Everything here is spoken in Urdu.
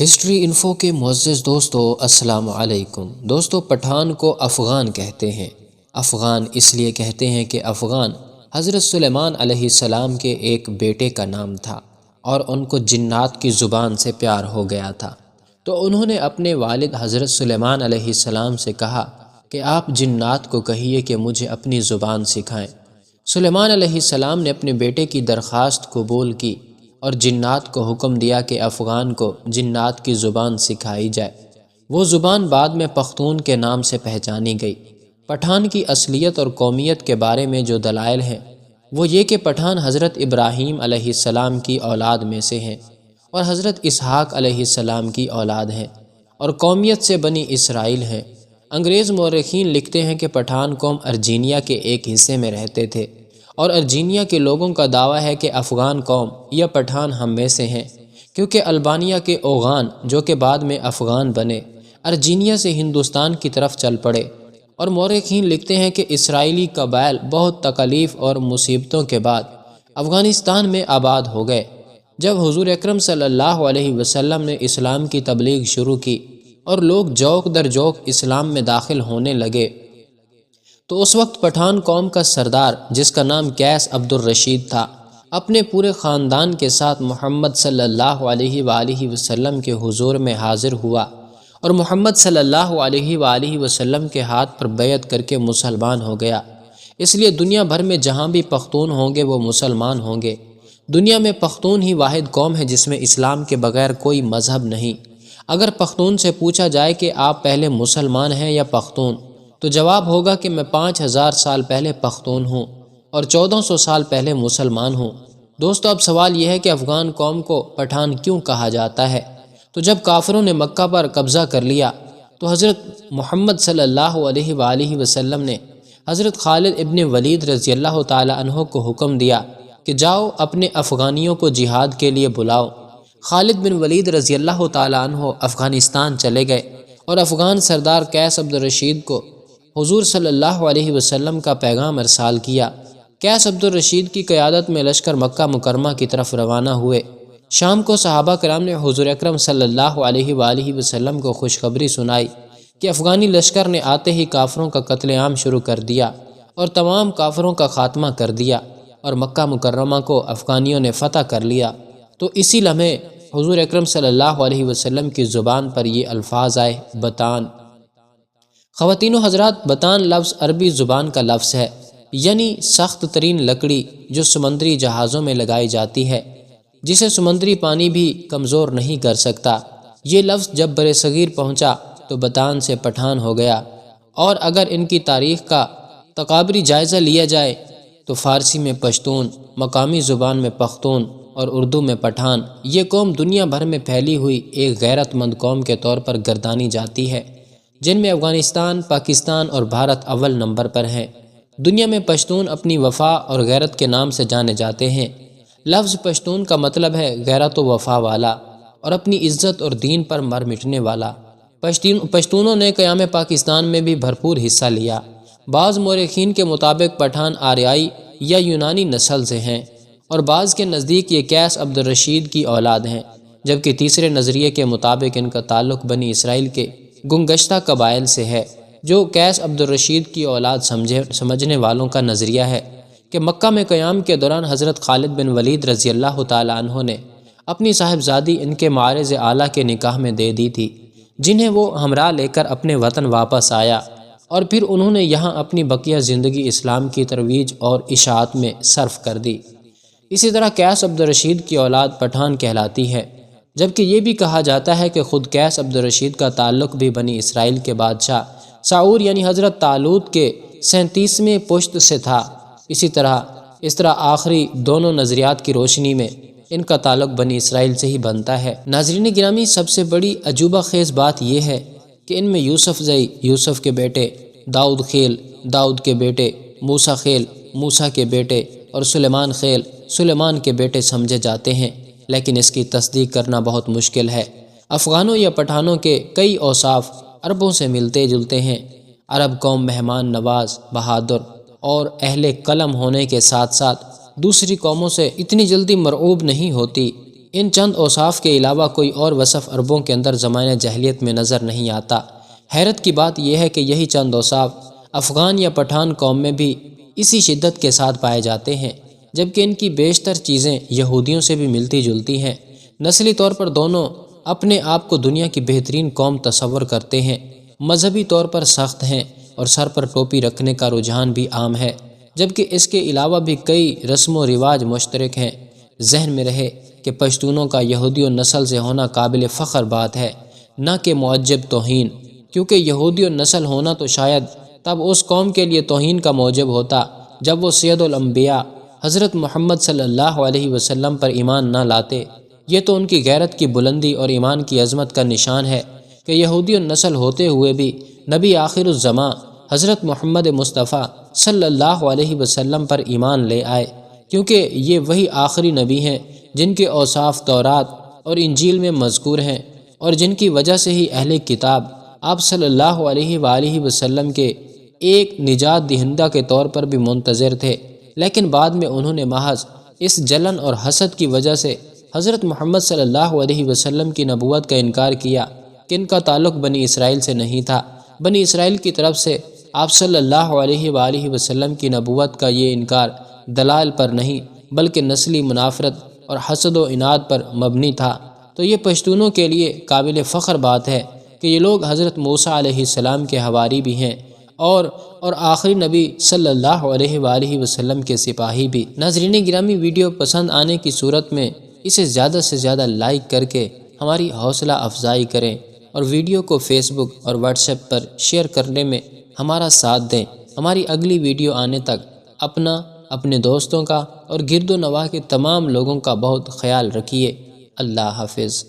ہسٹری انفو کے معزز دوستو، السلام علیکم۔ دوستو، پٹھان کو افغان کہتے ہیں۔ افغان اس لیے کہتے ہیں کہ افغان حضرت سلیمان علیہ السلام کے ایک بیٹے کا نام تھا اور ان کو جنات کی زبان سے پیار ہو گیا تھا، تو انہوں نے اپنے والد حضرت سلیمان علیہ السلام سے کہا کہ آپ جنات کو کہیے کہ مجھے اپنی زبان سکھائیں۔ سلیمان علیہ السلام نے اپنے بیٹے کی درخواست قبول کی اور جنات کو حکم دیا کہ افغان کو جنات کی زبان سکھائی جائے۔ وہ زبان بعد میں پختون کے نام سے پہچانی گئی۔ پٹھان کی اصلیت اور قومیت کے بارے میں جو دلائل ہیں وہ یہ کہ پٹھان حضرت ابراہیم علیہ السلام کی اولاد میں سے ہیں اور حضرت اسحاق علیہ السلام کی اولاد ہیں اور قومیت سے بنی اسرائیل ہیں۔ انگریز مورخین لکھتے ہیں کہ پٹھان قوم ارجینیا کے ایک حصے میں رہتے تھے اور ارجینیا کے لوگوں کا دعویٰ ہے کہ افغان قوم یا پٹھان ہم میں سے ہیں، کیونکہ البانیہ کے اوغان جو کہ بعد میں افغان بنے ارجینیا سے ہندوستان کی طرف چل پڑے۔ اور مورخین لکھتے ہیں کہ اسرائیلی قبائل بہت تکالیف اور مصیبتوں کے بعد افغانستان میں آباد ہو گئے۔ جب حضور اکرم صلی اللہ علیہ وسلم نے اسلام کی تبلیغ شروع کی اور لوگ جوک در جوک اسلام میں داخل ہونے لگے، تو اس وقت پٹھان قوم کا سردار جس کا نام قیس عبد الرشید تھا، اپنے پورے خاندان کے ساتھ محمد صلی اللہ علیہ وآلہ وسلم کے حضور میں حاضر ہوا اور محمد صلی اللہ علیہ وآلہ وسلم کے ہاتھ پر بیعت کر کے مسلمان ہو گیا۔ اس لیے دنیا بھر میں جہاں بھی پختون ہوں گے وہ مسلمان ہوں گے۔ دنیا میں پختون ہی واحد قوم ہے جس میں اسلام کے بغیر کوئی مذہب نہیں۔ اگر پختون سے پوچھا جائے کہ آپ پہلے مسلمان ہیں یا پختون، تو جواب ہوگا کہ میں 5000 سال پہلے پختون ہوں اور 1400 سال پہلے مسلمان ہوں۔ دوستو، اب سوال یہ ہے کہ افغان قوم کو پٹھان کیوں کہا جاتا ہے؟ تو جب کافروں نے مکہ پر قبضہ کر لیا تو حضرت محمد صلی اللہ علیہ وآلہ وسلم نے حضرت خالد ابن ولید رضی اللہ تعالی عنہ کو حکم دیا کہ جاؤ اپنے افغانیوں کو جہاد کے لیے بلاؤ۔ خالد بن ولید رضی اللہ تعالی عنہ افغانستان چلے گئے اور افغان سردار قیس عبد الرشید کو حضور صلی اللہ علیہ وسلم کا پیغام ارسال کیا۔ قیس عبد الرشید کی قیادت میں لشکر مکہ مکرمہ کی طرف روانہ ہوئے۔ شام کو صحابہ کرام نے حضور اکرم صلی اللہ علیہ وآلہ وسلم کو خوشخبری سنائی کہ افغانی لشکر نے آتے ہی کافروں کا قتل عام شروع کر دیا اور تمام کافروں کا خاتمہ کر دیا اور مکہ مکرمہ کو افغانیوں نے فتح کر لیا۔ تو اسی لمحے حضور اکرم صلی اللہ علیہ وسلم کی زبان پر یہ الفاظ آئے، بتان۔ خواتین و حضرات، بتان لفظ عربی زبان کا لفظ ہے، یعنی سخت ترین لکڑی جو سمندری جہازوں میں لگائی جاتی ہے، جسے سمندری پانی بھی کمزور نہیں کر سکتا۔ یہ لفظ جب برصغیر پہنچا تو بتان سے پٹھان ہو گیا، اور اگر ان کی تاریخ کا تقابری جائزہ لیا جائے تو فارسی میں پشتون، مقامی زبان میں پختون اور اردو میں پٹھان، یہ قوم دنیا بھر میں پھیلی ہوئی ایک غیرت مند قوم کے طور پر گردانی جاتی ہے، جن میں افغانستان، پاکستان اور بھارت اول نمبر پر ہیں۔ دنیا میں پشتون اپنی وفا اور غیرت کے نام سے جانے جاتے ہیں۔ لفظ پشتون کا مطلب ہے غیرت و وفا والا اور اپنی عزت اور دین پر مر مٹنے والا۔ پشتونوں نے قیام پاکستان میں بھی بھرپور حصہ لیا۔ بعض مورخین کے مطابق پٹھان آریائی یا یونانی نسل سے ہیں اور بعض کے نزدیک یہ قیس عبد الرشید کی اولاد ہیں، جبکہ تیسرے نظریے کے مطابق ان کا تعلق بنی اسرائیل کے گنگشتہ قبائل سے ہے، جو قیس عبد الرشید کی اولاد سمجھنے والوں کا نظریہ ہے کہ مکہ میں قیام کے دوران حضرت خالد بن ولید رضی اللہ تعالی عنہ نے اپنی صاحبزادی ان کے معرض اعلیٰ کے نکاح میں دے دی تھی، جنہیں وہ ہمراہ لے کر اپنے وطن واپس آیا اور پھر انہوں نے یہاں اپنی بقیہ زندگی اسلام کی ترویج اور اشاعت میں صرف کر دی۔ اسی طرح قیس عبد الرشید کی اولاد پٹھان کہلاتی ہے، جبکہ یہ بھی کہا جاتا ہے کہ خود قیس عبد الرشید کا تعلق بھی بنی اسرائیل کے بادشاہ ساؤر یعنی حضرت طالوت کے 37ویں پشت سے تھا۔ اس طرح آخری دونوں نظریات کی روشنی میں ان کا تعلق بنی اسرائیل سے ہی بنتا ہے۔ ناظرین گرامی، سب سے بڑی عجوبہ خیز بات یہ ہے کہ ان میں یوسف زئی، یوسف کے بیٹے، داؤد خیل، داؤد کے بیٹے، موسیٰ خیل، موسیٰ کے بیٹے اور سلیمان خیل، سلیمان کے بیٹے سمجھے جاتے ہیں، لیکن اس کی تصدیق کرنا بہت مشکل ہے۔ افغانوں یا پٹھانوں کے کئی اوصاف عربوں سے ملتے جلتے ہیں۔ عرب قوم مہمان نواز، بہادر اور اہل قلم ہونے کے ساتھ ساتھ دوسری قوموں سے اتنی جلدی مرعوب نہیں ہوتی۔ ان چند اوصاف کے علاوہ کوئی اور وصف عربوں کے اندر زمانہ جاہلیت میں نظر نہیں آتا۔ حیرت کی بات یہ ہے کہ یہی چند اوصاف افغان یا پٹھان قوم میں بھی اسی شدت کے ساتھ پائے جاتے ہیں، جبکہ ان کی بیشتر چیزیں یہودیوں سے بھی ملتی جلتی ہیں۔ نسلی طور پر دونوں اپنے آپ کو دنیا کی بہترین قوم تصور کرتے ہیں، مذہبی طور پر سخت ہیں اور سر پر ٹوپی رکھنے کا رجحان بھی عام ہے، جبکہ اس کے علاوہ بھی کئی رسم و رواج مشترک ہیں۔ ذہن میں رہے کہ پشتونوں کا یہودیوں نسل سے ہونا قابل فخر بات ہے، نہ کہ معجب توہین، کیونکہ یہودیوں نسل ہونا تو شاید تب اس قوم کے لیے توہین کا موجب ہوتا جب وہ سید الانبیاء حضرت محمد صلی اللہ علیہ وسلم پر ایمان نہ لاتے۔ یہ تو ان کی غیرت کی بلندی اور ایمان کی عظمت کا نشان ہے کہ یہودیوں نسل ہوتے ہوئے بھی نبی آخر الزماں حضرت محمد مصطفیٰ صلی اللہ علیہ وسلم پر ایمان لے آئے، کیونکہ یہ وہی آخری نبی ہیں جن کے اوصاف تورات اور انجیل میں مذکور ہیں، اور جن کی وجہ سے ہی اہل کتاب آپ صلی اللہ علیہ وآلہ وسلم کے ایک نجات دہندہ کے طور پر بھی منتظر تھے، لیکن بعد میں انہوں نے محض اس جلن اور حسد کی وجہ سے حضرت محمد صلی اللہ علیہ وسلم کی نبوت کا انکار کیا کہ ان کا تعلق بنی اسرائیل سے نہیں تھا۔ بنی اسرائیل کی طرف سے آپ صلی اللہ علیہ وآلہ وسلم کی نبوت کا یہ انکار دلائل پر نہیں بلکہ نسلی منافرت اور حسد و عناد پر مبنی تھا۔ تو یہ پشتونوں کے لیے قابل فخر بات ہے کہ یہ لوگ حضرت موسیٰ علیہ السلام کے حواری بھی ہیں اور آخری نبی صلی اللہ علیہ وآلہ وسلم کے سپاہی بھی۔ ناظرین گرامی، ویڈیو پسند آنے کی صورت میں اسے زیادہ سے زیادہ لائک کر کے ہماری حوصلہ افزائی کریں، اور ویڈیو کو فیس بک اور واٹس ایپ پر شیئر کرنے میں ہمارا ساتھ دیں۔ ہماری اگلی ویڈیو آنے تک اپنا، اپنے دوستوں کا اور گرد و نواح کے تمام لوگوں کا بہت خیال رکھیے۔ اللہ حافظ۔